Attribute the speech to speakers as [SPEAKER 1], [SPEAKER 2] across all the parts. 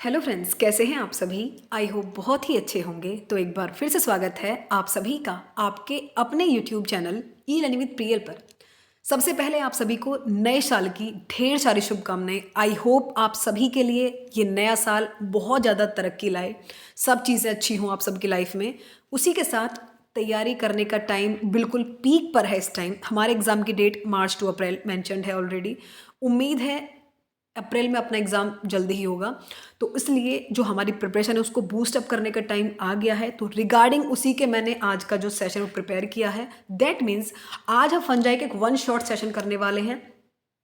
[SPEAKER 1] Hello friends, कैसे हैं आप सभी। आई होप बहुत ही अच्छे होंगे। तो एक बार फिर से स्वागत है आप सभी का आपके अपने YouTube channel e learning with Priyal पर। सबसे पहले आप सभी को नए साल की ढेर सारी शुभकामनाएं। आई होप आप सभी के लिए ये नया साल बहुत ज़्यादा तरक्की लाए, सब चीज़ें अच्छी हों आप सबकी लाइफ में। उसी के साथ तैयारी करने का टाइम बिल्कुल पीक पर है। इस टाइम हमारे एग्ज़ाम की डेट मार्च टू अप्रैल मैंशनड है ऑलरेडी। उम्मीद है अप्रैल में अपना एग्ज़ाम जल्दी ही होगा, तो इसलिए जो हमारी प्रिपरेशन है उसको बूस्ट अप करने का टाइम आ गया है। तो रिगार्डिंग उसी के मैंने आज का जो सेशन प्रिपेयर किया है, दैट मीन्स आज हम फंजाई के एक वन शॉट सेशन करने वाले हैं,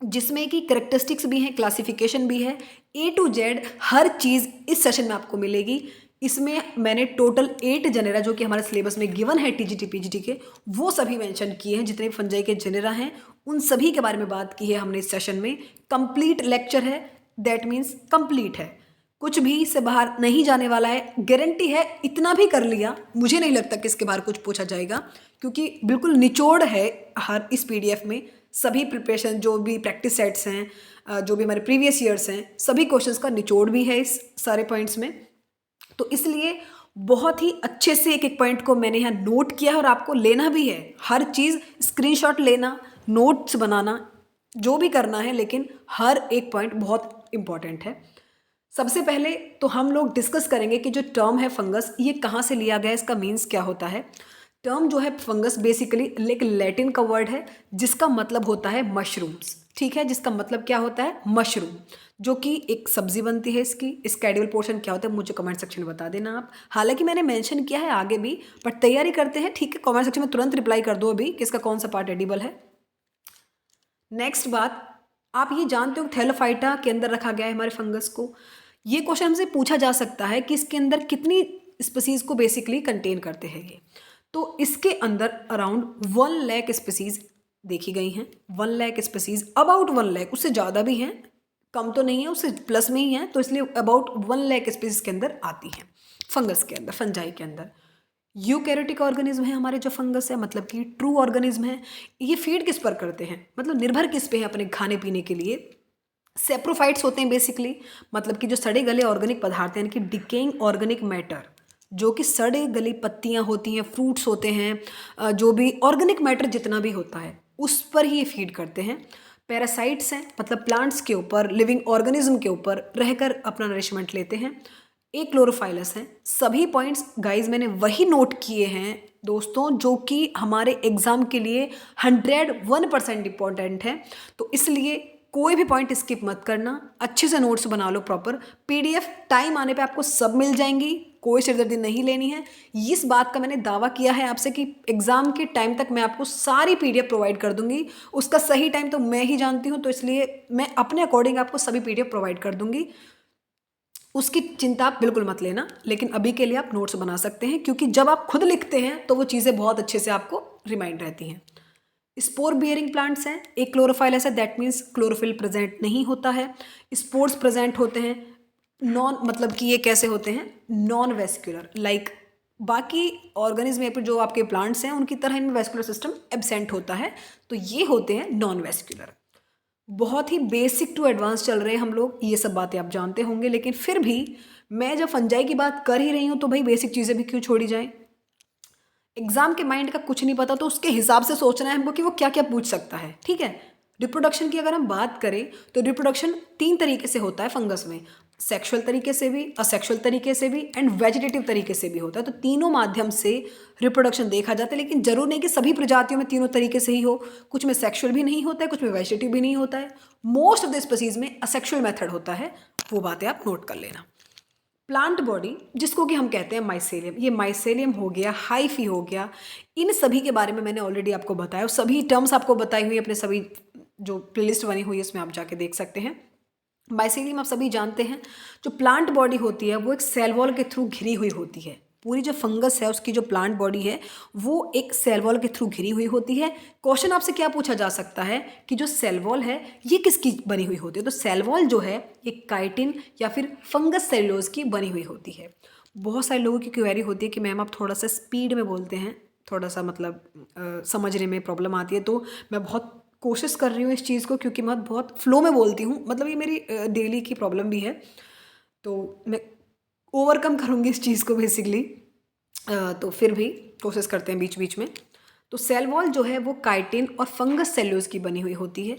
[SPEAKER 1] जिसमें कि करेक्टरिस्टिक्स भी हैं, क्लासिफिकेशन भी है, ए टू जेड हर चीज़ इस सेशन में आपको मिलेगी। इसमें मैंने टोटल 8 जेनेरा जो कि हमारे सिलेबस में गिवन है टीजीटी पीजीटी के, वो सभी मेंशन किए हैं। जितने भी फंजाई के जेनेरा हैं उन सभी के बारे में बात की है हमने इस सेशन में। कंप्लीट लेक्चर है, दैट मीन्स कंप्लीट है, कुछ भी इससे बाहर नहीं जाने वाला है, गारंटी है। इतना भी कर लिया, मुझे नहीं लगता कि इसके बाहर कुछ पूछा जाएगा, क्योंकि बिल्कुल निचोड़ है हर इस पीडीएफ में। सभी प्रिपरेशन जो भी प्रैक्टिस सेट्स हैं, जो भी हमारे प्रीवियस ईयर्स हैं, सभी क्वेश्चंस का निचोड़ भी है इस सारे पॉइंट्स में। तो इसलिए बहुत ही अच्छे से एक एक पॉइंट को मैंने यहाँ नोट किया है और आपको लेना भी है। हर चीज़ स्क्रीनशॉट लेना, नोट्स बनाना, जो भी करना है, लेकिन हर एक पॉइंट बहुत इंपॉर्टेंट है। सबसे पहले तो हम लोग डिस्कस करेंगे कि जो टर्म है फंगस, ये कहाँ से लिया गया है, इसका मीन्स क्या होता है। टर्म जो है फंगस बेसिकली एक लैटिन का वर्ड है जिसका मतलब होता है मशरूम्स। ठीक है, जिसका मतलब क्या होता है, मशरूम, जो कि एक सब्जी बनती है। इसका एडिबल पोर्शन क्या होता है मुझे कमेंट सेक्शन में बता देना आप। हालांकि मैंने मेंशन किया है आगे भी, बट तैयारी करते हैं, ठीक है। कमेंट सेक्शन में तुरंत रिप्लाई कर दो अभी कि इसका कौन सा पार्ट एडिबल है। नेक्स्ट बात, आप ये जानते हो थैलोफाइटा के अंदर रखा गया है हमारे फंगस को। ये क्वेश्चन हमसे पूछा जा सकता है कि इसके अंदर कितनी स्पीसीज को बेसिकली कंटेन करते हैं ये। तो इसके अंदर अराउंड 1 लाख स्पीसीज देखी गई हैं। 1 लाख स्पीसीज, अबाउट 1 लाख, उससे ज़्यादा भी हैं, कम तो नहीं है, उससे प्लस में ही है। तो इसलिए अबाउट 1 लाख स्पीसीज के अंदर आती हैं फंगस के अंदर, फंजाई के अंदर। यूकैरियोटिक ऑर्गेनिज्म है हमारे जो फंगस है, मतलब कि ट्रू ऑर्गेनिज्म है। ये फीड किस पर करते हैं, मतलब निर्भर किस पे है अपने खाने पीने के लिए। सेप्रोफाइट्स होते हैं बेसिकली, मतलब कि जो सड़े गले ऑर्गेनिक पदार्थ हैं, यानी कि डिकेइंग ऑर्गेनिक मैटर, जो कि सड़े गली पत्तियां होती हैं, फ्रूट्स होते हैं, जो भी ऑर्गेनिक मैटर जितना भी होता है उस पर ही ये फीड करते हैं। पैरासाइट्स हैं, मतलब प्लांट्स के ऊपर, लिविंग ऑर्गेनिज्म के ऊपर रहकर अपना नरिशमेंट लेते हैं। एक क्लोरोफाइलस है। सभी पॉइंट्स गाइज मैंने वही नोट किए हैं दोस्तों, जो कि हमारे एग्जाम के लिए 101% इंपॉर्टेंट है। तो इसलिए कोई भी पॉइंट स्किप मत करना, अच्छे से नोट्स बना लो प्रॉपर। पीडीएफ टाइम आने पे आपको सब मिल जाएंगी, कोई सिरदर्दी नहीं लेनी है। इस बात का मैंने दावा किया है आपसे कि एग्जाम के टाइम तक मैं आपको सारी पीडीएफ प्रोवाइड कर दूंगी। उसका सही टाइम तो मैं ही जानती हूँ, तो इसलिए मैं अपने अकॉर्डिंग आपको सभी पीडीएफ प्रोवाइड कर दूंगी, उसकी चिंता आप बिल्कुल मत लेना। लेकिन अभी के लिए आप नोट्स बना सकते हैं, क्योंकि जब आप खुद लिखते हैं तो वो चीज़ें बहुत अच्छे से आपको रिमाइंड रहती हैं। स्पोर बियरिंग प्लांट्स हैं। एक क्लोरोफाइल ऐसा, दैट मीन्स क्लोरोफिल प्रेजेंट नहीं होता है। स्पोर्स प्रेजेंट होते हैं। नॉन, मतलब कि ये कैसे होते हैं, नॉन वेस्कुलर, लाइक बाकी ऑर्गेनिज्म पर जो आपके प्लांट्स हैं उनकी तरह इनमें वेस्कुलर सिस्टम एब्सेंट होता है। तो ये होते हैं नॉन वेस्कुलर। बहुत ही बेसिक टू एडवांस चल रहे हैं हम लोग, ये सब बातें आप जानते होंगे, लेकिन फिर भी मैं जब फंजाई की बात कर ही रही हूँ तो भाई बेसिक चीज़ें भी क्यों छोड़ी जाएं। एग्जाम के माइंड का कुछ नहीं पता, तो उसके हिसाब से सोचना है हमको कि वो क्या क्या पूछ सकता है। ठीक है, रिप्रोडक्शन की अगर हम बात करें तो रिप्रोडक्शन 3 तरीके से होता है फंगस में। सेक्सुअल तरीके से भी, असेक्सुअल तरीके से भी, एंड वेजिटेटिव तरीके से भी होता है। तो तीनों माध्यम से रिप्रोडक्शन देखा जाता है, लेकिन जरूर नहीं कि सभी प्रजातियों में तीनों तरीके से ही हो। कुछ में सेक्सुअल भी नहीं होता है, कुछ में वेजिटेटिव भी नहीं होता है। मोस्ट ऑफ द स्पीसीज में असेक्सुअल मेथड होता है, वो बातें आप नोट कर लेना। प्लांट बॉडी, जिसको कि हम कहते हैं माइसेलियम, ये माइसेलियम हो गया, हाइफी हो गया, इन सभी के बारे में मैंने ऑलरेडी आपको बताया और सभी टर्म्स आपको बताई हुई अपने सभी जो प्लेलिस्ट बनी हुई है उसमें आप जाके देख सकते हैं। माइसेलियम आप सभी जानते हैं, जो प्लांट बॉडी होती है वो एक सेल वॉल के थ्रू घिरी हुई होती है। पूरी जो फंगस है उसकी जो प्लांट बॉडी है वो एक सेल वॉल के थ्रू घिरी हुई होती है। क्वेश्चन आपसे क्या पूछा जा सकता है कि जो सेल वॉल है ये किसकी बनी हुई होती है। तो सेल वॉल जो है ये काइटिन या फिर फंगस सेलुलोज की बनी हुई होती है। बहुत सारे लोगों की क्वेरी होती है कि मैम आप थोड़ा सा स्पीड में बोलते हैं, थोड़ा सा मतलब समझने में प्रॉब्लम आती है। तो मैं बहुत कोशिश कर रही हूँ इस चीज़ को, क्योंकि मैं बहुत फ्लो में बोलती हूँ, मतलब ये मेरी डेली की प्रॉब्लम भी है। तो मैं ओवरकम करूँगी इस चीज़ को बेसिकली। तो फिर भी कोशिश करते हैं बीच बीच में। तो सेल वॉल जो है वो काइटिन और फंगस सेल्यूलोज की बनी हुई होती है।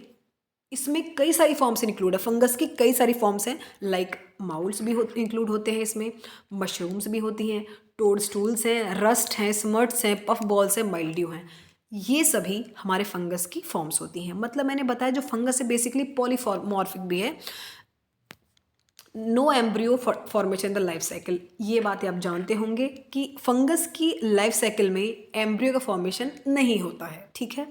[SPEAKER 1] इसमें कई सारी फॉर्म्स इंक्लूड है, फंगस की कई सारी फॉर्म्स हैं, लाइक माउल्स भी इंक्लूड होते हैं इसमें, मशरूम्स भी होती हैं, टोडस्टूल्स हैं, रस्ट हैं, स्मर्ट्स हैं, पफ बॉल्स हैं, माइल्ड्यू हैं। ये सभी हमारे फंगस की फॉर्म्स होती हैं। मतलब मैंने बताया जो फंगस है बेसिकली पॉलीमॉर्फिक भी है, no embryo formation the life cycle. ये बातें आप जानते होंगे कि फंगस की लाइफ साइकिल में एम्ब्रियो का फॉर्मेशन नहीं होता है, ठीक है।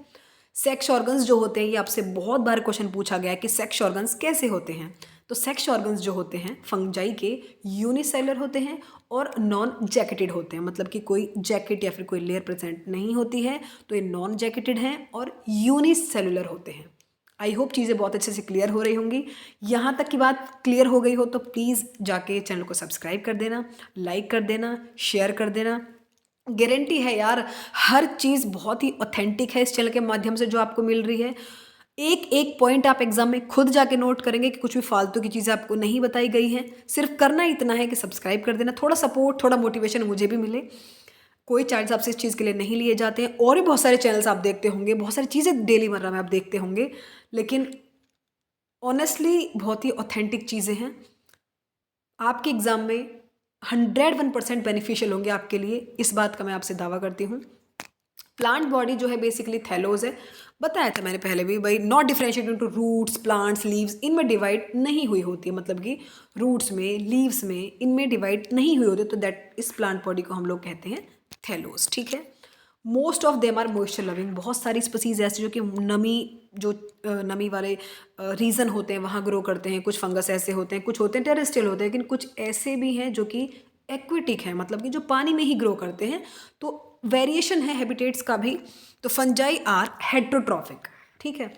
[SPEAKER 1] सेक्स ऑर्गन्स जो होते हैं, ये आपसे बहुत बार क्वेश्चन पूछा गया है कि सेक्स ऑर्गन्स कैसे होते हैं। तो सेक्स ऑर्गन्स जो होते हैं फंजाई के यूनिसेलुलर होते हैं और नॉन जैकेटेड होते हैं, मतलब कि कोई जैकेट या फिर कोई लेयर प्रेजेंट नहीं होती है, तो ये नॉन जैकेटेड हैं और यूनिसेलुलर होते हैं। आई होप चीज़ें बहुत अच्छे से क्लियर हो रही होंगी। यहाँ तक की बात क्लियर हो गई हो तो प्लीज़ जाके चैनल को सब्सक्राइब कर देना, लाइक कर देना, शेयर कर देना। गारंटी है यार, हर चीज़ बहुत ही ऑथेंटिक है इस चैनल के माध्यम से जो आपको मिल रही है। एक एक पॉइंट आप एग्जाम में खुद जाके नोट करेंगे कि कुछ भी फालतू की चीज़ें आपको नहीं बताई गई हैं। सिर्फ करना इतना है कि सब्सक्राइब कर देना, थोड़ा सपोर्ट, थोड़ा मोटिवेशन मुझे भी मिले। कोई चार्ज आपसे इस चीज़ के लिए नहीं लिए जाते हैं। और भी बहुत सारे चैनल्स आप देखते होंगे, बहुत सारी चीज़ें डेली मर्रा में आप देखते होंगे, लेकिन ऑनेस्टली बहुत ही ऑथेंटिक चीज़ें हैं। आपके एग्ज़ाम में 101% बेनिफिशियल होंगे आपके लिए, इस बात का मैं आपसे दावा करती हूँ। प्लांट बॉडी जो है बेसिकली थैलोज है, बताया था मैंने पहले भी भाई, not differentiated into roots, plants, leaves, इनमें डिवाइड नहीं हुई होती है, मतलब कि रूट्स में, लीव्स में, इनमें डिवाइड नहीं हुई होती, तो दैट इस प्लांट बॉडी को हम लोग कहते हैं थैलोज, ठीक है। Most of them are moisture loving, बहुत सारी स्पीसीज ऐसी जो कि नमी वाले रीजन होते हैं वहाँ ग्रो करते हैं। कुछ फंगस ऐसे होते हैं, कुछ होते हैं टेरेस्ट्रियल होते हैं, लेकिन कुछ ऐसे भी हैं जो कि एक्वेटिक हैं, मतलब कि जो पानी में ही ग्रो करते हैं। तो वेरिएशन है हैबिटेट्स का भी। तो फंजाई आर हेट्रोट्रॉफिक, ठीक है।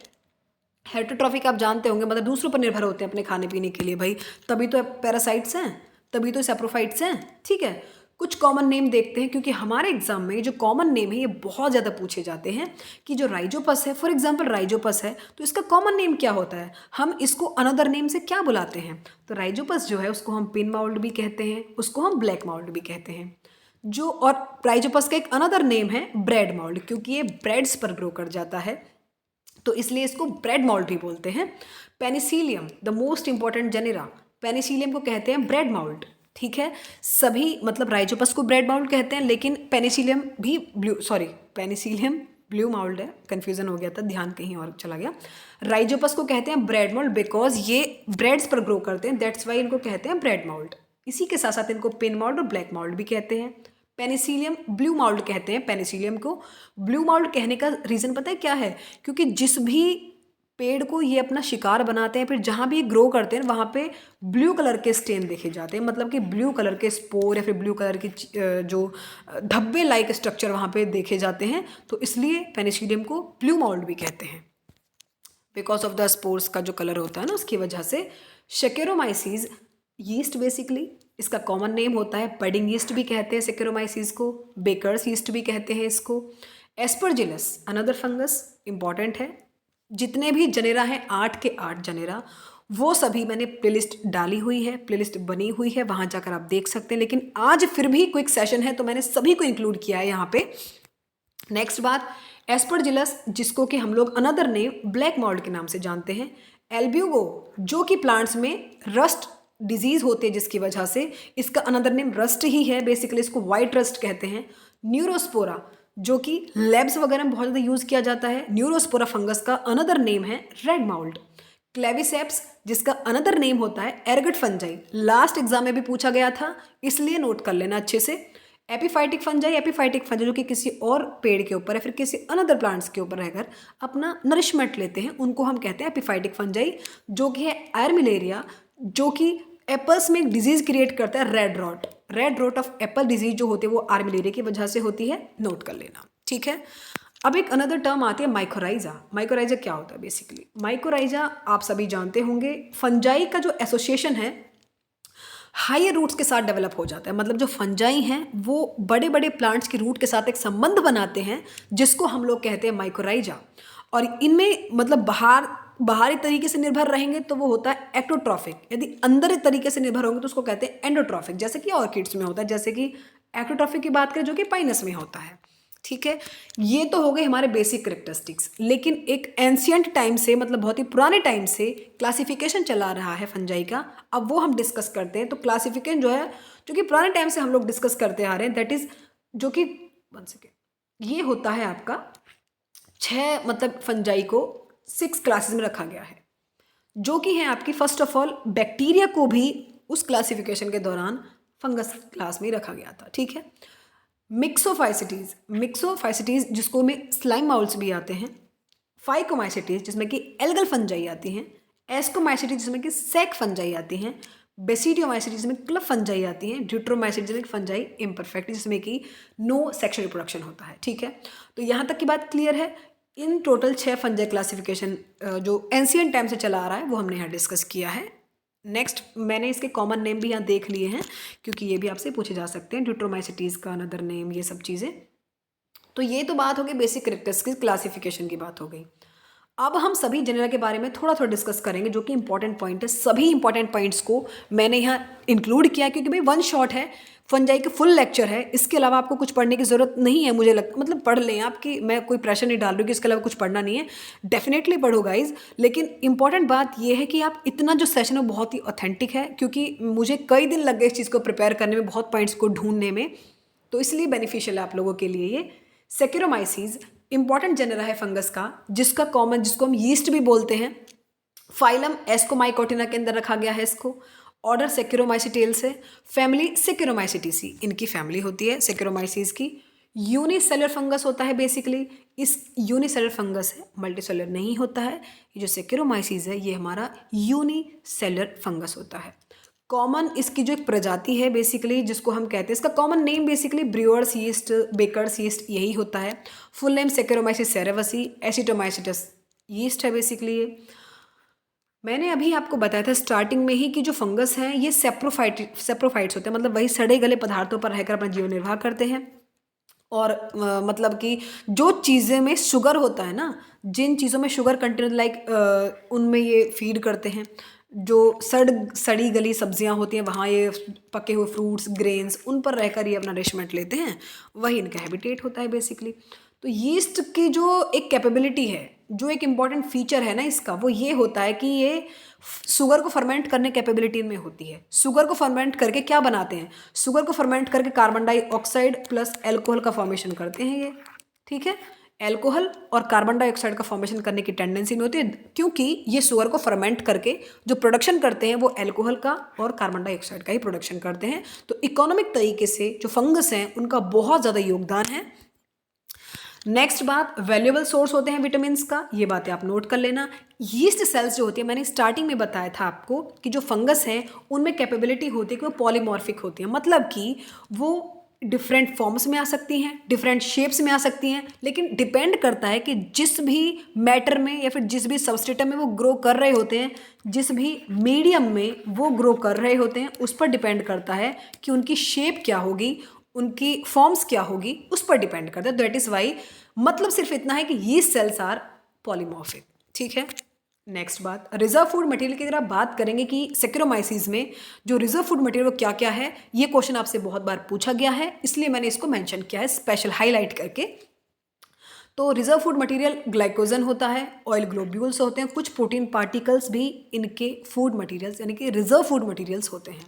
[SPEAKER 1] हेट्रोट्रॉफिक आप जानते होंगे, मतलब दूसरों पर निर्भर होते हैं अपने खाने पीने के लिए भाई, तभी तो पैरासाइट्स हैं, तभी तो सैप्रोफाइट्स हैं, ठीक है। कुछ कॉमन नेम देखते हैं, क्योंकि हमारे एग्जाम में जो कॉमन नेम है ये बहुत ज़्यादा पूछे जाते हैं कि जो राइजोपस है, फॉर एग्जांपल राइजोपस है, तो इसका कॉमन नेम क्या होता है, हम इसको अनदर नेम से क्या बुलाते हैं। तो राइजोपस जो है उसको हम पिन माउल्ड भी कहते हैं, उसको हम ब्लैक माउल्ड भी कहते हैं। जो और राइजोपस का एक अनदर नेम है ब्रेड माउल्ड, क्योंकि ये ब्रेड्स पर ग्रो कर जाता है, तो इसलिए इसको ब्रेड माउल्ड भी बोलते हैं। Penicillium the most important genera, Penicillium को कहते हैं ब्रेड माउल्ड, ठीक है। सभी मतलब राइजोपस को ब्रेड माउल्ड कहते हैं, लेकिन पेनिसिलियम भी पेनिसिलियम ब्लू माउल्ड है, कंफ्यूजन हो गया था, ध्यान कहीं और चला गया। राइजोपस को कहते हैं ब्रेड माउल्ड बिकॉज ये ब्रेड्स पर ग्रो करते हैं, दैट्स वाई इनको कहते हैं ब्रेड माउल्ड। इसी के साथ साथ इनको पिन माउल्ड और ब्लैक माउल्ड भी कहते हैं। पेनिसिलियम ब्लू माउल्ड कहते हैं, पेनिसिलियम को ब्लू माउल्ड कहने का रीज़न पता है क्या है, क्योंकि जिस भी पेड़ को ये अपना शिकार बनाते हैं, फिर जहाँ भी ग्रो करते हैं वहाँ पे ब्लू कलर के स्टेन देखे जाते हैं, मतलब कि ब्लू कलर के स्पोर या फिर ब्लू कलर की जो धब्बे लाइक स्ट्रक्चर वहाँ पे देखे जाते हैं, तो इसलिए पेनिसिलियम को ब्लू माउल्ड भी कहते हैं, बिकॉज ऑफ द स्पोर्स का जो कलर होता है ना उसकी वजह से। शेकेरोमाइसीज यीस्ट बेसिकली इसका कॉमन नेम होता है, बडिंग यीस्ट भी कहते हैं सेकेरोमाइसीज को, बेकर्स यीस्ट भी कहते हैं इसको। एस्परजिलस अनदर फंगस इंपॉर्टेंट है। जितने भी जनेरा हैं 8 के 8 जनेरा, वो सभी मैंने प्लेलिस्ट डाली हुई है, प्लेलिस्ट बनी हुई है, वहाँ जाकर आप देख सकते हैं, लेकिन आज फिर भी क्विक सेशन है तो मैंने सभी को इंक्लूड किया है यहाँ पे। नेक्स्ट बात, एस्परजिलस जिसको कि हम लोग अनदर नेम ब्लैक माउल्ड के नाम से जानते हैं। एल्ब्यूगो जो कि प्लांट्स में रस्ट डिजीज होती है जिसकी वजह से, इसका अनदर नेम रस्ट ही है, बेसिकली इसको वाइट रस्ट कहते हैं। न्यूरोस्पोरा जो कि लैब्स वगैरह में बहुत ज़्यादा यूज़ किया जाता है, न्यूरोस्पोरा फंगस का अनदर नेम है रेड माउल्ड। क्लेविसेप्स जिसका अनदर नेम होता है एरगट फंजाई, लास्ट एग्जाम में भी पूछा गया था, इसलिए नोट कर लेना अच्छे से। एपिफाइटिक फंजाई जो कि किसी और पेड़ के ऊपर या फिर किसी अनदर प्लांट्स के ऊपर रहकर अपना नरिशमेंट लेते हैं, उनको हम कहते हैं एपिफाइटिक फंजाई। जो कि है एरमिलेरिया जो कि एप्पल्स में एक डिजीज क्रिएट करता है, red rot of apple disease जो होती है वो आर्मिलेरिया की वजह से होती है, नोट कर लेना, ठीक है। अब एक अनदर टर्म आती है माइकोराइजा। माइकोराइजा क्या होता है बेसिकली, माइकोराइजा आप सभी जानते होंगे, फंजाई का जो एसोसिएशन है हायर रूट्स के साथ डेवलप हो जाता है, मतलब जो फंजाई हैं वो बड़े बड़े प्लांट्स के रूट के साथ एक संबंध बनाते हैं जिसको हम लोग कहते हैं माइकोराइजा। और इनमें मतलब बाहर बाहरी तरीके से निर्भर रहेंगे तो वो होता है एक्टोट्रॉफिक, यदि अंदर तरीके से निर्भर होंगे तो उसको कहते हैं एंडोट्रॉफिक, जैसे कि ऑर्किड्स में होता है, जैसे कि एक्टोट्रॉफिक की बात करें जो कि पाइनस में होता है। ठीक है, ये तो हो गए हमारे बेसिक करेक्टरिस्टिक्स। लेकिन एक एंशियंट टाइम से, मतलब बहुत ही पुराने टाइम से क्लासिफिकेशन चला रहा है फंजाई का, अब वो हम डिस्कस करते हैं। तो क्लासिफिकेशन जो है, जो कि पुराने टाइम से हम लोग डिस्कस करते आ रहे हैं, दैट इज जो कि 1 सेकेंड, ये होता है आपका 6, मतलब फंजाई को 6 क्लासेस में रखा गया है, जो कि है आपकी फर्स्ट ऑफ ऑल बैक्टीरिया को भी उस क्लासिफिकेशन के दौरान फंगस क्लास में ही रखा गया था। ठीक है, मिक्सोफाइसिटीज जिसको में स्लाइम माउल्स भी आते हैं, फाइकोमाइसिटीज जिसमें कि एल्गल फंजाई आती हैं, एस्कोमाइसिटीज जिसमें कि सैक फंजाई आती हैं, बेसिडियोमाइसिटीज जिसमें क्लब फंजाई आती हैं, ड्यूट्रोमाइसिटीज जिसमें फंजाई इम्परफेक्ट जिसमें कि नो सेक्शुअल रिप्रोडक्शन होता है। ठीक है, तो यहाँ तक की बात क्लियर है। इन टोटल 6 फंजाई क्लासिफिकेशन जो एंशिएंट टाइम से चला आ रहा है वो हमने यहाँ डिस्कस किया है। नेक्स्ट, मैंने इसके कॉमन नेम भी यहाँ देख लिए हैं क्योंकि ये भी आपसे पूछे जा सकते हैं, ड्यूट्रोमाइसिटीज का अनदर नेम, ये सब चीज़ें। तो ये तो बात हो गई बेसिक कैरेक्टरिस्टिक्स क्लासिफिकेशन की बात हो गई। अब हम सभी जनरल के बारे में थोड़ा थोड़ा डिस्कस करेंगे, जो कि इंपॉर्टेंट पॉइंट है। सभी इंपॉर्टेंट पॉइंट्स को मैंने यहाँ इंक्लूड किया क्योंकि भाई 1 शॉट है, फंजाई के फुल लेक्चर है, इसके अलावा आपको कुछ पढ़ने की ज़रूरत नहीं है। मुझे लगता, मतलब पढ़ लें आपकी, मैं कोई प्रेशर नहीं डाल रही हूँ कि इसके अलावा कुछ पढ़ना नहीं है, डेफिनेटली पढ़ो गाइज। लेकिन इंपॉर्टेंट बात यह है कि आप इतना जो सेशन है बहुत ही ऑथेंटिक है, क्योंकि मुझे कई दिन लग गए इस चीज़ को प्रिपेयर करने में, बहुत पॉइंट्स को ढूंढने में, तो इसलिए बेनिफिशियल है आप लोगों के लिए ये। सेकेरोमाइसीज इंपॉर्टेंट जनरा है फंगस का, जिसका कॉमन, जिसको हम यीस्ट भी बोलते हैं। फाइलम एस्कोमाइकोटिना के अंदर रखा गया है इसको। ऑर्डर सेकेरोमाइसिटेल्स है। फैमिली सेकेरोमाइसिटेसी, इनकी फैमिली होती है सेकेरोमाइसीज की। यूनिसेलर फंगस होता है बेसिकली, इस यूनिसेलर फंगस है, मल्टीसेलर नहीं होता है। ये जो सेकेरोमाइसीज है ये हमारा यूनिसेलर फंगस होता है। कॉमन इसकी जो एक प्रजाति है बेसिकली, जिसको हम कहते हैं, इसका common name basically brewer's yeast, baker's yeast यही होता है। Full name Saccharomyces cerevisiae, ascomycetes yeast है बेसिकली ये। मैंने अभी आपको बताया था स्टार्टिंग में ही कि जो फंगस हैं ये सेप्रोफाइट्स होते हैं, मतलब वही सड़े गले पदार्थों पर रहकर अपना जीवन निर्वाह करते हैं। और मतलब कि जो चीज़ें में शुगर होता है ना, जिन चीज़ों में शुगर कंटेंट लाइक उनमें ये फीड करते हैं। जो सड़ी गली सब्जियां होती हैं वहाँ ये पके हुए फ्रूट्स, ग्रेन्स, उन पर रहकर ये अपना नरिशमेंट लेते हैं, वही इनका हैबिटेट होता है बेसिकली। तो यीस्ट की जो एक कैपेबिलिटी है, जो एक इम्पॉर्टेंट फीचर है ना इसका, वो ये होता है कि ये शुगर को फर्मेंट करने कैपेबिलिटी में होती है। शुगर को फर्मेंट करके क्या बनाते हैं, शुगर को फर्मेंट करके कार्बन डाइऑक्साइड प्लस एल्कोहल का फॉर्मेशन करते हैं ये। ठीक है, एल्कोहल और कार्बन डाइऑक्साइड का फॉर्मेशन करने की टेंडेंसी नहीं होती है, क्योंकि ये शुगर को फर्मेंट करके जो प्रोडक्शन करते हैं वो एल्कोहल का और कार्बन डाइऑक्साइड का ही प्रोडक्शन करते हैं। तो इकोनॉमिक तरीके से जो फंगस हैं उनका बहुत ज़्यादा योगदान है। नेक्स्ट बात, वैल्यूएबल सोर्स होते हैं विटामिन्स का, ये बातें आप नोट कर लेना। यीस्ट सेल्स जो होती है, मैंने स्टार्टिंग में बताया था आपको कि जो फंगस हैं उनमें कैपेबिलिटी होती है कि वो पॉलीमॉर्फिक होती है, मतलब कि वो डिफरेंट फॉर्म्स में आ सकती हैं, डिफरेंट शेप्स में आ सकती हैं, लेकिन डिपेंड करता है कि जिस भी मैटर में या फिर जिस भी सबस्ट्रेटम में वो ग्रो कर रहे होते हैं, जिस भी मीडियम में वो ग्रो कर रहे होते हैं, उस पर डिपेंड करता है कि उनकी शेप क्या होगी, उनकी फॉर्म्स क्या होगी, उस पर डिपेंड करता है। दैट इज़ वाई, मतलब सिर्फ इतना है कि ये सेल्स आर पॉलीमॉर्फिक। ठीक है, नेक्स्ट बात, रिजर्व फूड मटेरियल की अगर आप बात करेंगे कि सेकेरोमाइसीज में जो रिजर्व फूड मटेरियल वो क्या क्या है, ये क्वेश्चन आपसे बहुत बार पूछा गया है, इसलिए मैंने इसको मेंशन किया है स्पेशल हाईलाइट करके। तो रिजर्व फूड मटेरियल ग्लाइकोजन होता है, ऑयल ग्लोब्यूल्स होते हैं, कुछ प्रोटीन पार्टिकल्स भी इनके फूड मटेरियल्स यानी कि रिजर्व फूड मटेरियल्स होते हैं।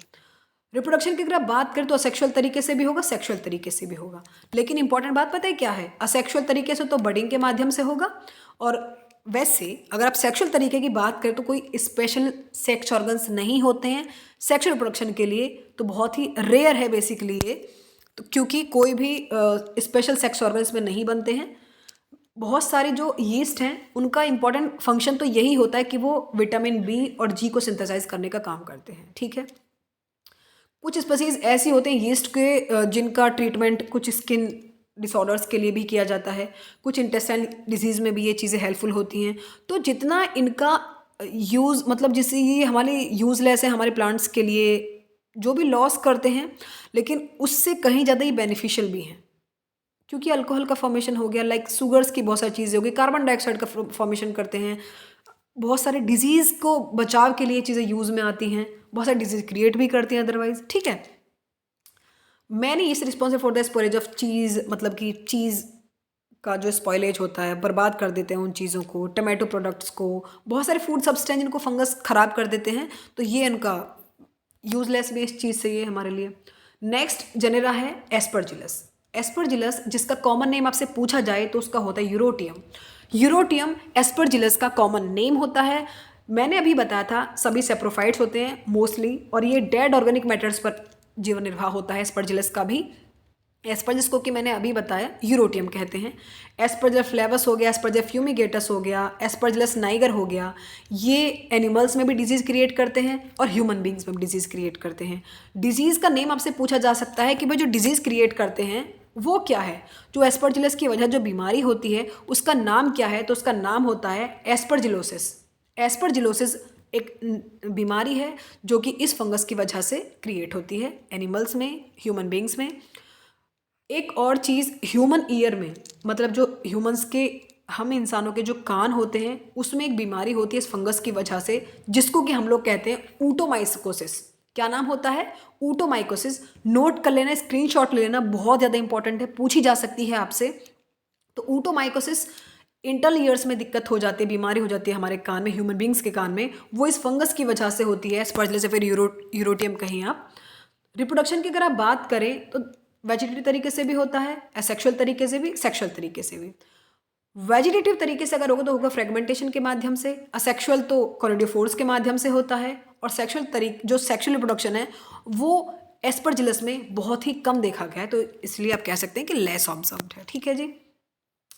[SPEAKER 1] रिप्रोडक्शन की अगर आप बात करें तो असेक्सुअल तरीके से भी होगा, सेक्सुअल तरीके से भी होगा, लेकिन इंपॉर्टेंट बात पता है क्या है, असेक्सुअल तरीके से तो बडिंग के माध्यम से होगा, और वैसे अगर आप सेक्सुअल तरीके की बात करें तो कोई स्पेशल सेक्स ऑर्गन्स नहीं होते हैं सेक्सुअल रिप्रोडक्शन के लिए, तो बहुत ही रेयर है बेसिकली ये, तो क्योंकि कोई भी स्पेशल सेक्स ऑर्गन्स में नहीं बनते हैं। बहुत सारे जो यीस्ट हैं उनका इंपॉर्टेंट फंक्शन तो यही होता है कि वो विटामिन बी और जी को सिंथेसाइज करने का काम करते हैं। ठीक है, कुछ स्पीसीज ऐसी होते हैं यीस्ट के जिनका ट्रीटमेंट कुछ स्किन डिसऑर्डर्स के लिए भी किया जाता है, कुछ इंटेस्टाइन डिजीज़ में भी ये चीज़ें हेल्पफुल होती हैं। तो जितना इनका यूज़, मतलब जिससे ये हमारे यूज़लेस है हमारे प्लांट्स के लिए, जो भी लॉस करते हैं, लेकिन उससे कहीं ज़्यादा ही बेनिफिशियल भी हैं, क्योंकि अल्कोहल का फॉर्मेशन हो गया, लाइक शुगर्स की बहुत सारी चीज़ें हो गई, कार्बन डाइऑक्साइड का फॉर्मेशन करते हैं, बहुत सारे डिजीज़ को बचाव के लिए चीज़ें यूज़ में आती हैं, बहुत सारे डिजीज़ क्रिएट भी करती हैं अदरवाइज, ठीक है। मैंने इस responsible for the spoilage of cheese, मतलब कि चीज़ का जो स्पॉइलेज होता है, बर्बाद कर देते हैं उन चीज़ों को, टमाटो प्रोडक्ट्स को, बहुत सारे फूड सब्सटेंस जिनको फंगस ख़राब कर देते हैं, तो ये उनका यूजलेस वेस्ट चीज़ से ये हमारे लिए। नेक्स्ट जेनेरा है एस्परजिलस। एस्परजिलस जिसका कॉमन नेम आपसे पूछा जाए तो उसका होता है यूरोटियम। यूरोटियम एस्परजिलस का कॉमन नेम होता है। मैंने अभी बताया था सभी सेप्रोफाइट्स होते हैं मोस्टली, और ये डेड ऑर्गेनिक मैटर्स पर जीवन निर्वाह होता है एस्परजिलस का भी। एस्परजिलस को कि मैंने अभी बताया यूरोटियम कहते हैं। एस्परजिलस फ्लेवस हो गया, एस्परजिलस फ्यूमिगेटस हो गया, एस्परजिलस नाइगर हो गया, ये एनिमल्स में भी डिजीज़ क्रिएट करते हैं और ह्यूमन बींग्स में भी डिजीज़ क्रिएट करते हैं। डिजीज़ का नेम आपसे पूछा जा सकता है कि भाई जो डिजीज़ क्रिएट करते हैं वो क्या है, जो एस्परजिलस की वजह जो बीमारी होती है उसका नाम क्या है, तो उसका नाम होता है एस्परजिलोसिस। एस्परजिलोसिस एक बीमारी है जो कि इस फंगस की वजह से क्रिएट होती है एनिमल्स में, ह्यूमन बींग्स में। एक और चीज़ ह्यूमन ईयर में, मतलब जो ह्यूमंस के, हम इंसानों के जो कान होते हैं उसमें एक बीमारी होती है इस फंगस की वजह से, जिसको कि हम लोग कहते हैं ऊटोमाइकोसिस। क्या नाम होता है? ऊटोमाइकोसिस। नोट कर लेना, स्क्रीनशॉट ले लेना, बहुत ज़्यादा इंपॉर्टेंट है, पूछी जा सकती है आपसे। तो ऊटोमाइकोसिस इंटरनल ईयर्स में दिक्कत हो जाती है, बीमारी हो जाती है हमारे कान में, ह्यूमन बींग्स के कान में, वो इस फंगस की वजह से होती है, स्पर्जलेस या फिर यूरोटियम कहीं आप। रिप्रोडक्शन की अगर आप बात करें तो वेजिटेटिव तरीके से भी होता है, असेक्सुअल तरीके से भी, सेक्सुअल तरीके से भी। वेजिटेटिव तरीके से अगर होगा तो होगा फ्रेगमेंटेशन के माध्यम से, असेक्सुअल तो कॉलोनियोफोर्स के माध्यम से होता है, और सेक्सुअल जो सेक्सुअल रिप्रोडक्शन है वो एस्परजिलस में बहुत ही कम देखा गया है, तो इसलिए आप कह सकते हैं कि लेस ऑब्जर्व्ड है। ठीक है जी,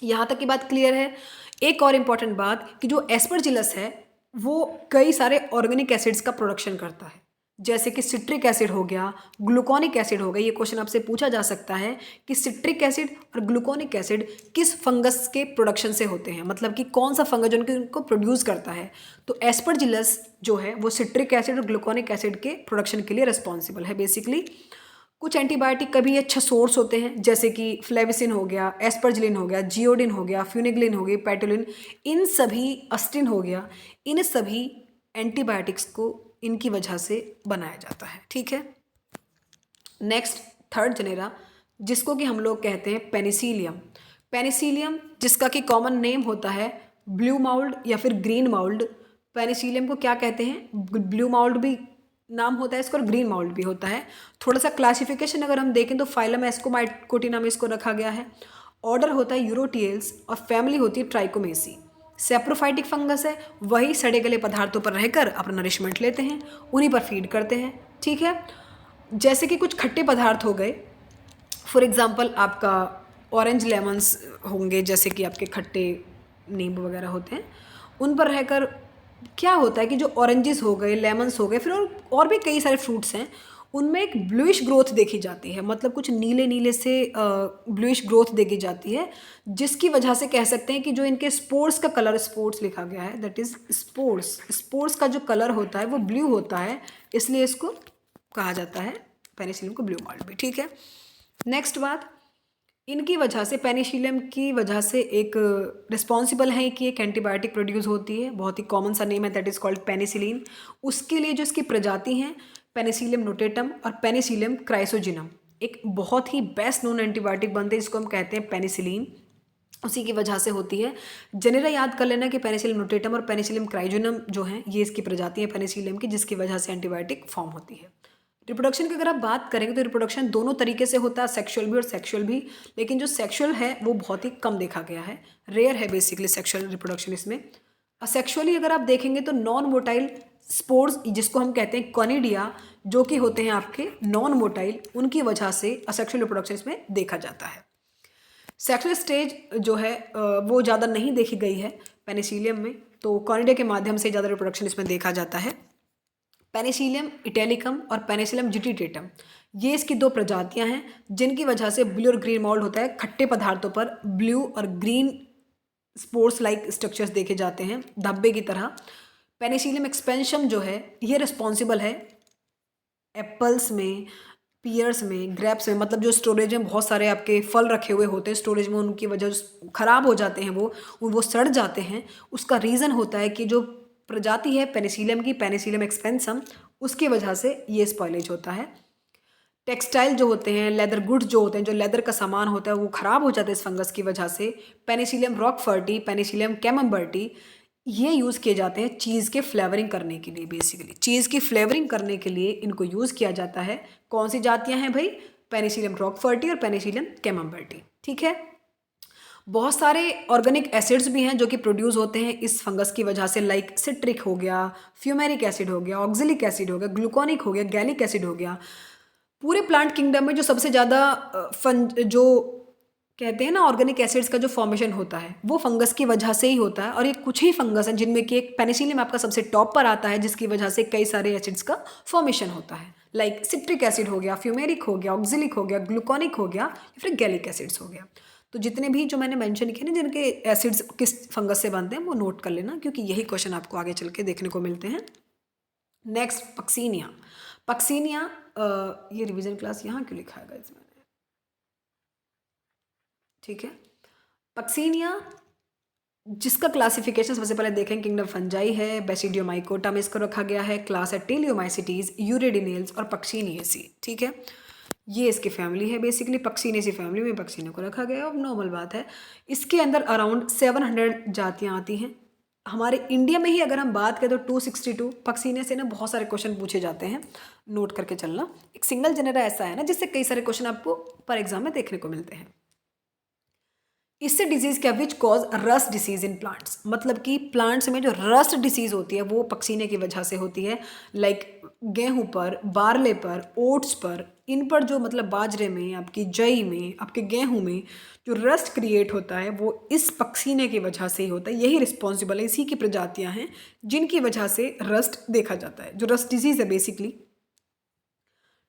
[SPEAKER 1] यहाँ तक की बात क्लियर है। एक और इम्पॉर्टेंट बात कि जो एस्परजिलस है वो कई सारे ऑर्गेनिक एसिड्स का प्रोडक्शन करता है, जैसे कि सिट्रिक एसिड हो गया, ग्लूकोनिक एसिड हो गया। ये क्वेश्चन आपसे पूछा जा सकता है कि सिट्रिक एसिड और ग्लूकोनिक एसिड किस फंगस के प्रोडक्शन से होते हैं, मतलब कि कौन सा फंगस जो उनको प्रोड्यूस करता है। तो एस्परजिलस जो है वो सिट्रिक एसिड और ग्लूकोनिक एसिड के प्रोडक्शन के लिए रिस्पॉन्सिबल है बेसिकली। कुछ एंटीबायोटिक का भी अच्छे सोर्स होते हैं, जैसे कि फ्लेविसिन हो गया, एस्परजिलिन हो गया, जियोडिन हो गया, फ्यूनिग्लिन हो गई, पेटोलिन, इन सभी, अस्टिन हो गया, इन सभी एंटीबायोटिक्स को इनकी वजह से बनाया जाता है। ठीक है, नेक्स्ट थर्ड जेनेरा जिसको कि हम लोग कहते हैं पेनिसिलियम। पेनिसिलियम जिसका कि कॉमन नेम होता है ब्लू माउल्ड या फिर ग्रीन माउल्ड। पेनिसिलियम को क्या कहते हैं? ब्लू माउल्ड भी नाम होता है इसका और ग्रीन माउल्ड भी होता है। थोड़ा सा क्लासिफिकेशन अगर हम देखें तो फाइलम एस्कोमाइकोटिना में इसको रखा गया है। ऑर्डर होता है यूरोटियल्स और फैमिली होती है ट्राइकोमेसी। सेप्रोफाइटिक फंगस है, वही सड़े गले पदार्थों पर रहकर अपना नरिशमेंट लेते हैं, उन्हीं पर फीड करते हैं। ठीक है, जैसे कि कुछ खट्टे पदार्थ हो गए, फॉर एग्जांपल आपका ऑरेंज लेमन्स होंगे, जैसे कि आपके खट्टे नींबू वगैरह होते हैं, उन पर रहकर क्या होता है कि जो ऑरेंजेस हो गए, लेमन्स हो गए, फिर और भी कई सारे फ्रूट्स हैं, उनमें एक ब्लूइश ग्रोथ देखी जाती है, मतलब कुछ नीले नीले से ब्लूइश ग्रोथ देखी जाती है, जिसकी वजह से कह सकते हैं कि जो इनके स्पोर्स का कलर, स्पोर्स लिखा गया है, दैट इज स्पोर्स, स्पोर्स का जो कलर होता है वो ब्लू होता है, इसलिए इसको कहा जाता है पेनिसिलियम को ब्लू माल्ट भी। ठीक है, नेक्स्ट बात, इनकी वजह से, पेनिसिलियम की वजह से एक रिस्पॉन्सिबल है कि एक एंटीबायोटिक प्रोड्यूस होती है, बहुत ही कॉमन सा नेम है, दैट इज कॉल्ड पेनिसिलिन। उसके लिए जो इसकी प्रजाति हैं पेनिसिलियम नोटेटम और पेनिसिलियम क्राइसोजिनम, एक बहुत ही बेस्ट नोन एंटीबायोटिक बनते हैं जिसको हम कहते हैं पेनिसिलिन, उसी की वजह से होती है। जेनेरा याद कर लेना कि पेनिसिलियम नोटेटम और पेनिसिलियम क्राइजोनम जो हैं ये इसकी प्रजाति है पेनिसिलियम की, जिसकी वजह से एंटीबायोटिक फॉर्म होती है। रिप्रोडक्शन की अगर आप बात करेंगे तो रिप्रोडक्शन दोनों तरीके से होता है, सेक्सुअल भी और सेक्सुअल भी, लेकिन जो सेक्सुअल है वो बहुत ही कम देखा गया है, रेयर है बेसिकली सेक्सुअल रिप्रोडक्शन इसमें। असेक्सुअली अगर आप देखेंगे तो नॉन मोटाइल स्पोर्स जिसको हम कहते हैं कॉनिडिया, जो कि होते हैं आपके नॉन मोटाइल, उनकी वजह से असेक्सुअल रिप्रोडक्शन इसमें देखा जाता है। सेक्सुअल स्टेज जो है वो ज़्यादा नहीं देखी गई है पेनिसिलियम में, तो कॉनिडिया के माध्यम से ज़्यादा रिप्रोडक्शन इसमें देखा जाता है। पेनिसिलियम इटैलिकम और पेनिसिलियम जिटिटेटम, ये इसकी दो प्रजातियां हैं जिनकी वजह से ब्लू और ग्रीन माउल्ड होता है। खट्टे पदार्थों पर ब्लू और ग्रीन स्पोर्स लाइक स्ट्रक्चर्स देखे जाते हैं, धब्बे की तरह। पेनिसिलियम एक्सपेंशन जो है ये रिस्पॉन्सिबल है एप्पल्स में, पियर्स में, ग्रेप्स में, मतलब जो स्टोरेज में बहुत सारे आपके फल रखे हुए होते हैं स्टोरेज में, उनकी वजह ख़राब हो जाते हैं, वो सड़ जाते हैं। उसका रीज़न होता है कि जो प्रजाति है पेनिसिलियम की, पेनिसिलियम एक्सपेंसम, उसकी वजह से ये स्पॉइलेज होता है। टेक्सटाइल जो होते हैं, लेदर गुड्स जो होते हैं, जो लेदर का सामान होता है वो ख़राब हो जाता है इस फंगस की वजह से। पेनिसिलियम रॉकफर्टी, पेनिसिलियम कैमम्बर्टी, ये यूज़ किए जाते हैं चीज़ के फ्लेवरिंग करने के लिए। बेसिकली चीज़ की फ्लेवरिंग करने के लिए इनको यूज़ किया जाता है। कौन सी जातियाँ हैं भाई? पेनिसिलियम रॉकफर्टी और पेनिसिलियम कैमम्बर्टी। ठीक है। बहुत सारे ऑर्गेनिक एसिड्स भी हैं जो कि प्रोड्यूस होते हैं इस फंगस की वजह से, लाइक सिट्रिक हो गया, फ्यूमेरिक एसिड हो गया, ऑक्जेलिक एसिड हो गया, ग्लूकोनिक हो गया, गैलिक एसिड हो गया। पूरे प्लांट किंगडम में जो सबसे ज़्यादा जो कहते हैं ना ऑर्गेनिक एसिड्स का जो फॉर्मेशन होता है वो फंगस की वजह से ही होता है। और ये कुछ ही फंगस हैं जिनमें कि एक पेनिसिलियम आपका सबसे टॉप पर आता है, जिसकी वजह से कई सारे एसिड्स का फॉर्मेशन होता है, लाइक सिट्रिक एसिड हो गया, फ्यूमेरिक हो गया, ऑक्जेलिक हो गया, ग्लूकोनिक हो गया, या फिर गैलिक एसिड्स हो गया। तो जितने भी जो मैंने मेंशन किए ना जिनके एसिड्स किस फंगस से बनते हैं वो नोट कर लेना, क्योंकि यही क्वेश्चन आपको आगे चल के देखने को मिलते हैं। Next Puccinia. पक्सीनिया ये रिवीजन क्लास यहाँ क्यों लिखा है गाइस मैंने? ठीक है। पक्सीनिया जिसका क्लासिफिकेशन सबसे पहले देखें, किंगडम फंजाई है, बेसिडियोमाइकोटा में इसको रखा गया है, क्लास है टेलियोमाइसिटीज, यूरिडिनेल्स और पक्सीनियेसी। ठीक है, ये इसकी फैमिली है। बेसिकली पक्सीनेसी फैमिली में पक्सीने को रखा गया है, अब नॉर्मल बात है। इसके अंदर अराउंड 700 जातियाँ आती हैं। हमारे इंडिया में ही अगर हम बात करें तो 262 पक्सीने से ना बहुत सारे क्वेश्चन पूछे जाते हैं, नोट करके चलना। एक सिंगल जेनेरा ऐसा है ना जिससे कई सारे क्वेश्चन आपको पर एग्जाम में देखने को मिलते हैं। इससे डिजीज क्या, which cause rust disease in plants, मतलब कि प्लांट्स में जो रस्ट डिसीज होती है वो पक्सीने की वजह से होती है। लाइक गेहूं पर, बारले पर, ओट्स पर, इन पर जो मतलब बाजरे में, आपकी जई में, आपके गेहूं में जो रस्ट क्रिएट होता है वो इस पक्सीने की वजह से ही होता है। यही रिस्पॉन्सिबल है, इसी की प्रजातियां हैं जिनकी वजह से रस्ट देखा जाता है, जो रस्ट डिजीज है basically.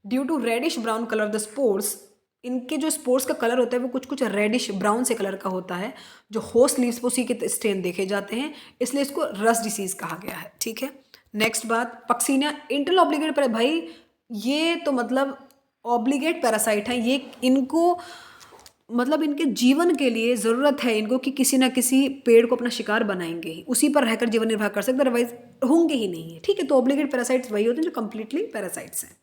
[SPEAKER 1] Due to reddish brown colour the spores, इनके जो स्पोर्स का कलर होता है वो कुछ कुछ रेडिश ब्राउन से कलर का होता है, जो होस्ट लीव्स पर उसी के स्टेन देखे जाते हैं, इसलिए इसको रस्ट डिसीज कहा गया है। ठीक है। नेक्स्ट बात, पक्सीनिया इंटरऑब्लिगेट पर, भाई ये तो मतलब ऑब्लिगेट पैरासाइट है, ये इनको मतलब इनके जीवन के लिए ज़रूरत है इनको कि किसी ना किसी पेड़ को अपना शिकार बनाएंगे ही, उसी पर रहकर जीवन निर्वाह कर सकते, अदरवाइज होंगे ही नहीं है। ठीक है, तो ऑब्लिगेट पैरासाइट्स वही होते हैं जो कंप्लीटली पैरासाइट्स हैं।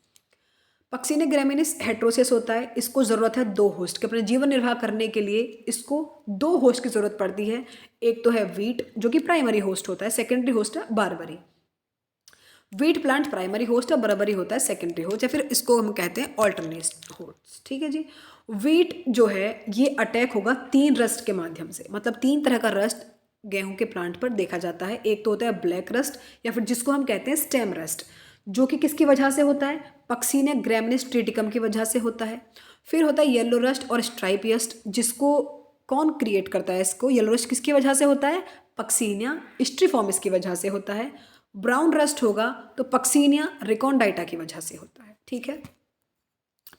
[SPEAKER 1] पक्सीने ग्रामिनिस हेट्रोसिस होता है, इसको ज़रूरत है 2 होस्ट के, अपने जीवन निर्वाह करने के लिए इसको 2 होस्ट की ज़रूरत पड़ती है। एक तो है वीट जो कि प्राइमरी होस्ट होता है, सेकेंडरी होस्ट है Barbari. Wheat plant primary host है, बराबरी होता है सेकेंडरी होस्ट, या फिर इसको हम कहते हैं ऑल्टरनेट होस्ट। ठीक है जी। वीट जो है ये अटैक होगा 3 रस्ट के माध्यम से, मतलब 3 तरह का रस्ट गेहूं के प्लांट पर देखा जाता है। एक तो होता है ब्लैक रस्ट, या फिर जिसको हम कहते हैं स्टेम रस्ट, जो कि किसकी वजह से होता है, पक्सीनिया ग्रामिनिस ट्रिटिकम की वजह से होता है। फिर होता है येलो रस्ट और स्ट्राइप रस्ट, जिसको कौन क्रिएट करता है, इसको येलो रस्ट किसकी वजह से होता है, पक्सीनिया स्ट्रीफॉर्मिस की वजह से होता है। ब्राउन रस्ट होगा तो पक्सीनिया रिकॉन्डाइटा की वजह से होता है। ठीक है।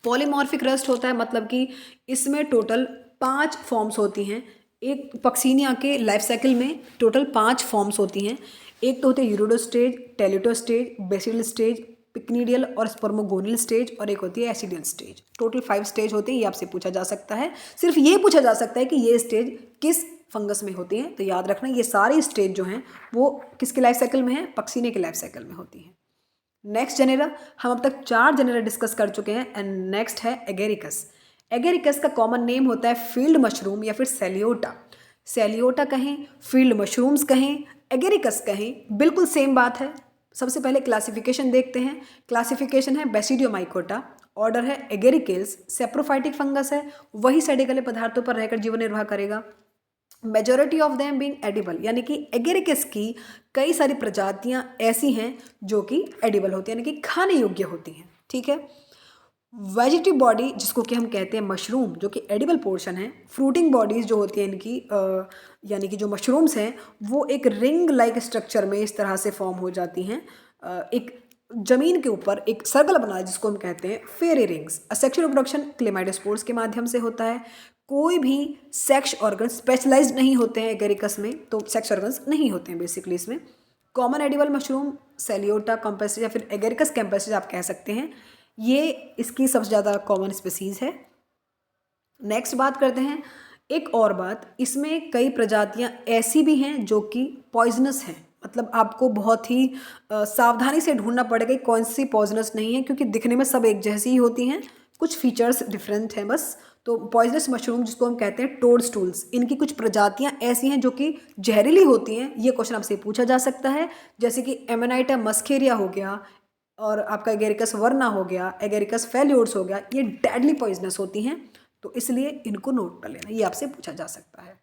[SPEAKER 1] पॉलीमॉर्फिक रस्ट होता है, मतलब कि इसमें टोटल 5 फॉर्म्स होती हैं। एक पक्सीनिया के लाइफ साइकिल में टोटल 5 फॉर्म्स होती हैं। एक तो होते हैं यूरिडो स्टेज, टेलिटो स्टेज, बेसिल स्टेज, पिक्निडियल और स्पर्मोगोनियल स्टेज, और एक होती है एसिडियल स्टेज। टोटल 5 स्टेज होते हैं, ये आपसे पूछा जा सकता है। सिर्फ ये पूछा जा सकता है कि ये स्टेज किस फंगस में होती हैं, तो याद रखना ये सारी स्टेज जो हैं वो किसके लाइफ साइकिल में है, पक्सीने के लाइफ साइकिल में होती हैं। नेक्स्ट जेनेरा, हम अब तक 4 जेनेरा डिस्कस कर चुके हैं, एंड नेक्स्ट है एगेरिकस। एगेरिकस का कॉमन नेम होता है फील्ड मशरूम या फिर सेलियोटा। सेलियोटा कहें, फील्ड मशरूम्स कहें, एगेरिकस कहें, बिल्कुल सेम बात है। सबसे पहले क्लासिफिकेशन देखते हैं। क्लासिफिकेशन है बेसिडियोमाइकोटा, ऑर्डर है एगेरिकेल्स, सेप्रोफाइटिक फंगस है, वही सड़े गले पदार्थों पर रहकर जीवन निर्वाह करेगा। Majority of them being edible, यानी कि एगेरिकस की कई सारी प्रजातियां ऐसी हैं जो कि एडिबल होती हैं, यानी कि खाने योग्य होती हैं। ठीक है। वेजिटेटिव बॉडी जिसको कि हम कहते हैं मशरूम, जो कि एडिबल पोर्शन है। फ्रूटिंग बॉडीज जो होती हैं इनकी यानी कि जो मशरूम्स हैं वो एक रिंग लाइक स्ट्रक्चर में इस तरह से फॉर्म हो जाती हैं। एक जमीन के ऊपर एक सर्कल बना है जिसको हम कहते हैं फेरी रिंग्स। सेक्सुअल रिप्रोडक्शन क्लेमाइडोस्पोर्स के माध्यम से होता है। कोई भी सेक्स ऑर्गन स्पेशलाइज्ड नहीं होते हैं एगेरिकस में, तो सेक्स ऑर्गन्स नहीं होते हैं बेसिकली इसमें। कॉमन एडिबल मशरूम सेलियोटा कैम्पस या फिर एगेरिकस कैम्पस आप कह सकते हैं, ये इसकी सबसे ज़्यादा कॉमन स्पीसीज है। नेक्स्ट बात करते हैं एक और बात, इसमें कई प्रजातियां ऐसी भी हैं जो कि पॉइजनस हैं, मतलब आपको बहुत ही सावधानी से ढूंढना पड़ेगा कि कौन सी पॉइजनस नहीं है, क्योंकि दिखने में सब एक जैसी ही होती हैं, कुछ फीचर्स डिफरेंट हैं बस। तो पॉइजनस मशरूम जिसको हम कहते हैं टोड स्टूल्स, इनकी कुछ प्रजातियां ऐसी हैं जो कि जहरीली होती हैं। ये क्वेश्चन आपसे पूछा जा सकता है, जैसे कि एमेनाइटा मस्केरिया हो गया, और आपका एगेरिकस वर्ना हो गया, एगेरिकस फेल्योर्स हो गया, ये डेडली पॉइजनस होती हैं, तो इसलिए इनको नोट कर लेना, ये आपसे पूछा जा सकता है।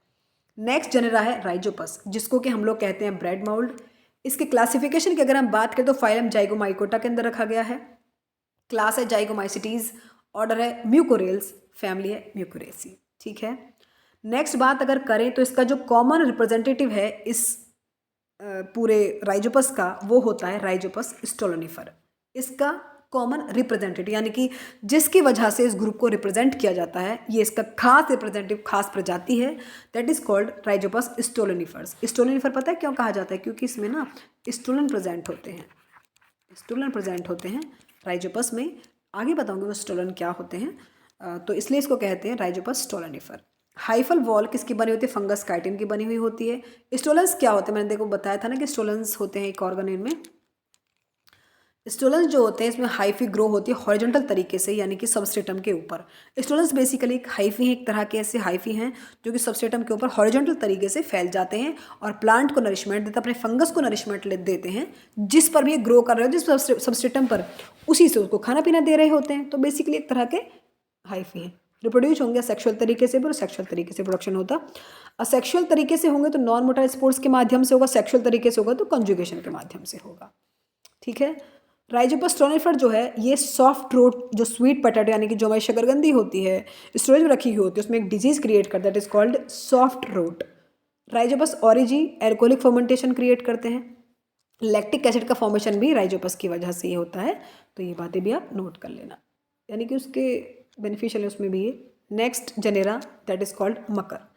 [SPEAKER 1] नेक्स्ट जनरा है राइजोपस, जिसको कि हम लोग कहते हैं ब्रेड माउल्ड। इसके क्लासिफिकेशन की अगर हम बात करें तो फाइलम जाइगोमाइकोटा के अंदर रखा गया है, क्लास है जाइगोमाइसिटीज, ऑर्डर है म्यूकोरेल्स, फैमिली है म्यूकोरेसी। ठीक है, नेक्स्ट बात अगर करें तो इसका जो कॉमन रिप्रेजेंटेटिव है इस पूरे राइजोपस का, वो होता है राइजोपस स्टोलोनिफर। इसका कॉमन रिप्रेजेंटेटिव यानी कि जिसकी वजह से इस ग्रुप को रिप्रेजेंट किया जाता है, ये इसका खास रिप्रेजेंटेटिव खास प्रजाति है, that is called Rhizopus stolonifers. Stolonifer पता है क्यों कहा जाता है? क्योंकि इसमें ना स्टोलन प्रेजेंट होते हैं, स्टोलन प्रेजेंट होते हैं राइजोपस में। आगे बताऊंगी वो स्टोलन क्या होते हैं, तो इसलिए इसको कहते हैं राइजोपस स्टोलोनिफर। हाइफल वॉल किसकी बनी होती है? फंगस काइटिन की बनी हुई होती है। स्टोलन्स क्या होते हैं? मैंने देखो बताया था ना कि स्टोलन्स होते हैं एक ऑर्गेनेल में। स्टोलन्स जो होते हैं इसमें हाइफी ग्रो होती है हॉरिजॉन्टल तरीके से, यानी कि सबस्ट्रेटम के ऊपर। स्टोलन्स बेसिकली एक हाइफी हैं, एक तरह के ऐसे हाइफी हैं जो कि सबस्ट्रेटम के ऊपर हॉरिजॉन्टल तरीके से फैल जाते हैं और प्लांट को नरिशमेंट देते हैं, अपने फंगस को नरिशमेंट देते हैं, जिस पर भी ये ग्रो कर रहे हो, जिस सबस्ट्रेटम पर, उसी से उसको खाना पीना दे रहे होते हैं। तो बेसिकली एक तरह के हाइफी हैं। रिप्रोड्यूस होंगे सेक्सुअल तरीके से भी और सेक्सुअल तरीके से प्रोडक्शन होता। असेक्सुअल तरीके से होंगे तो नॉन मोटाइल स्पोर्ट्स के माध्यम से होगा, सेक्सुअल तरीके से होगा तो कंजुगेशन के माध्यम से होगा। ठीक है, राइजोपस स्टोलोनिफर जो है ये सॉफ्ट रोट, जो स्वीट पोटैटो यानी कि जो हमारी शकरकंदी होती है स्टोरेज में रखी हुई होती है, उसमें एक डिजीज क्रिएट करता है, that is called soft rot. Rhizopus oryzae alcoholic fermentation create करते हैं। लैक्टिक एसिड का फॉर्मेशन भी राइजोपस की वजह से ही होता है, तो ये बातें भी आप नोट कर लेना, यानी कि उसके बेनिफिशियल है उसमें भी ये। नेक्स्ट जनेरा दैट इज कॉल्ड मकर।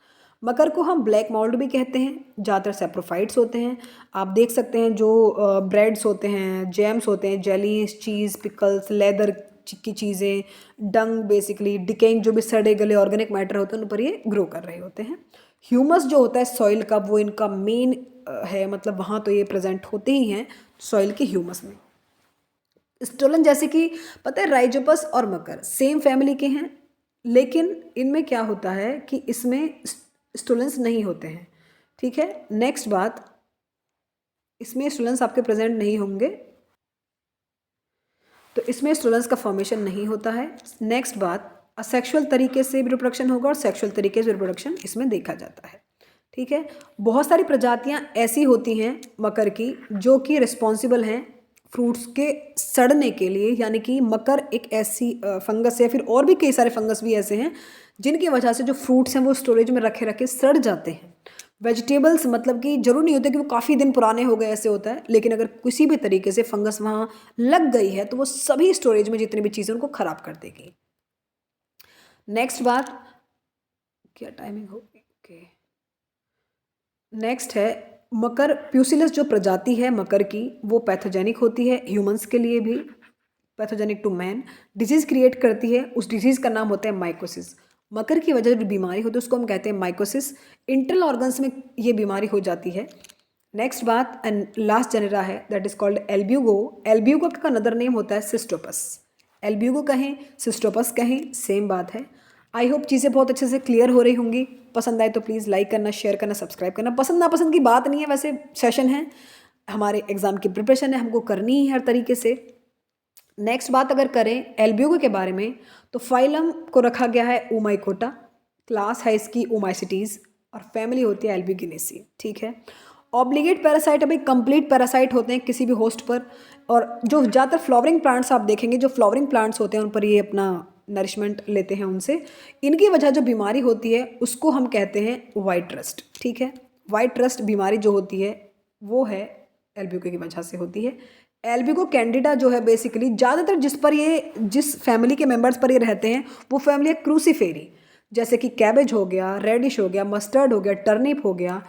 [SPEAKER 1] मकर को हम ब्लैक माउल्ड भी कहते हैं, ज़्यादातर सेप्रोफाइट्स होते हैं। आप देख सकते हैं जो ब्रेड्स होते हैं, जैम्स होते हैं, जेलीज, चीज़, पिकल्स, लेदर की चीज़ें, डंग बेसिकली डिकेइंग जो भी सड़े गले ऑर्गेनिक मैटर होते हैं उन पर ये ग्रो कर रहे होते हैं। ह्यूमस जो होता है सॉइल का, वो इनका मेन है, मतलब वहाँ तो ये प्रेजेंट होते ही हैं सॉइल के ह्यूमस में। स्टोलन जैसे कि पता है राइजोपस और मकर सेम फैमिली के हैं, लेकिन इनमें क्या होता है कि इसमें स्टोलेंस नहीं होते हैं। ठीक है, नेक्स्ट बात, इसमें स्टोलेंस आपके प्रेजेंट नहीं होंगे, तो इसमें स्टोलेंस का फॉर्मेशन नहीं होता है। नेक्स्ट बात, असेक्सुअल तरीके से भी रिप्रोडक्शन होगा और सेक्सुअल तरीके से रिप्रोडक्शन इसमें देखा जाता है। ठीक है, बहुत सारी प्रजातियां ऐसी होती हैं मकर की जो कि रिस्पॉन्सिबल हैं फ्रूट्स के सड़ने के लिए, यानी कि मकर एक ऐसी फंगस है, फिर और भी कई सारे फंगस भी ऐसे हैं जिनकी वजह से जो फ्रूट्स हैं वो स्टोरेज में रखे रखे सड़ जाते हैं। वेजिटेबल्स मतलब कि जरूर नहीं होता कि वो काफ़ी दिन पुराने हो गए, ऐसे होता है, लेकिन अगर किसी भी तरीके से फंगस वहाँ लग गई है तो वो सभी स्टोरेज में जितनी भी चीज़ें उनको ख़राब कर देगी। नेक्स्ट बात, क्या टाइमिंग होगी? ओके, नेक्स्ट है मकर प्यूसिलस। जो प्रजाति है मकर की वो पैथोजेनिक होती है, ह्यूमंस के लिए भी, pathogenic to man, disease create करती है। उस डिजीज़ का नाम होता है माइकोसिस। मकर की वजह से जो बीमारी होती है उसको हम कहते हैं माइकोसिस। इंटरनल ऑर्गन्स में ये बीमारी हो जाती है। नेक्स्ट बात एंड लास्ट जनरा है that is called Albugo. Albugo का अनदर नेम होता है सिस्टोपस। एल्ब्यूगो कहें सिस्टोपस कहें सेम बात है। आई होप चीज़ें बहुत अच्छे से क्लियर हो रही होंगी। पसंद आए तो प्लीज़ लाइक करना, शेयर करना, सब्सक्राइब करना। पसंद नापसंद की बात नहीं है, वैसे सेशन है, हमारे एग्ज़ाम की प्रिपरेशन है, हमको करनी ही हर तरीके से। नेक्स्ट बात अगर करें एल्ब्यूगो के बारे में तो फाइलम को रखा गया है ओमाइकोटा, क्लास है इसकी ओमाइसिटीज़ और फैमिली होती है एल्ब्यूगिनेसी। ठीक है, ऑब्लिगेट पैरासाइट अभी कंप्लीट पैरासाइट होते हैं किसी भी होस्ट पर, और जो ज़्यादातर फ्लावरिंग प्लांट्स आप देखेंगे, जो फ्लावरिंग प्लांट्स होते हैं उन पर ये अपना नरिशमेंट लेते हैं उनसे। इनकी वजह जो बीमारी होती है उसको हम कहते हैं वाइट रस्ट। ठीक है, वाइट रस्ट बीमारी जो होती है वो है एल्ब्यूगो की वजह से होती है। एल्ब्यूगो कैंडिडा जो है बेसिकली ज़्यादातर जिस फैमिली के मेंबर्स पर ये रहते हैं वो फैमिली है क्रूसीफेरी, जैसे कि कैबेज हो गया, रेडिश हो गया, मस्टर्ड हो गया, टर्निप हो गया,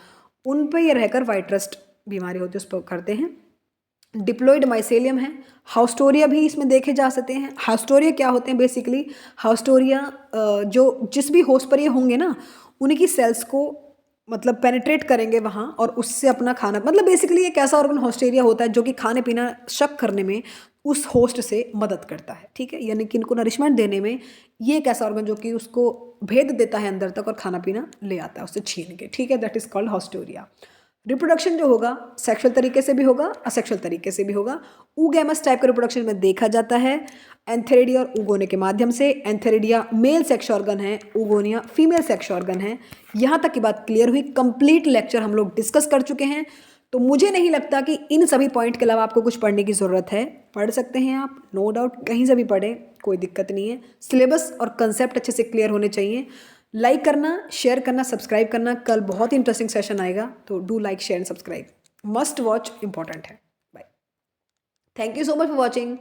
[SPEAKER 1] उन पे ये रहकर वाइट रस्ट बीमारी होती है उस पर करते हैं। डिप्लॉइड माइसेलियम है। हाउस्टोरिया भी इसमें देखे जा सकते हैं। हाउस्टोरिया क्या होते हैं? बेसिकली हाउस्टोरिया जो जिस भी होस्ट पर ये होंगे ना उन्हीं की सेल्स को मतलब पेनिट्रेट करेंगे वहाँ और उससे अपना खाना, मतलब बेसिकली एक ऐसा ऑर्गन होस्टेरिया होता है जो कि खाने पीना शक करने में उस होस्ट से मदद करता है, ठीक है, यानी कि इनको नरिशमेंट देने में ये एक ऐसा ऑर्गन जो कि उसको भेद देता है अंदर तक और खाना पीना ले आता है उससे छीन के, ठीक है, दैट इज कॉल्ड होस्टोरिया। रिप्रोडक्शन जो होगा सेक्सुअल तरीके से भी होगा, असेक्सुअल तरीके से भी होगा। ऊगैमस टाइप का रिप्रोडक्शन में देखा जाता है एंथेरिडिया और ऊगोने के माध्यम से। एंथेरिडिया मेल सेक्स ऑर्गन है, ऊगोनिया फीमेल सेक्स ऑर्गन है। यहाँ तक की बात क्लियर हुई। कंप्लीट लेक्चर हम लोग डिस्कस कर चुके हैं, तो मुझे नहीं लगता कि इन सभी पॉइंट के अलावा आपको कुछ पढ़ने की ज़रूरत है। पढ़ सकते हैं आप, नो डाउट, कहीं से भी पढ़ें, कोई दिक्कत नहीं है। सिलेबस और कंसेप्ट अच्छे से क्लियर होने चाहिए। लाइक करना, शेयर करना, सब्सक्राइब करना। कल बहुत ही इंटरेस्टिंग सेशन आएगा, तो do like, share and subscribe. Must watch, important है। Bye. Thank you so much for watching.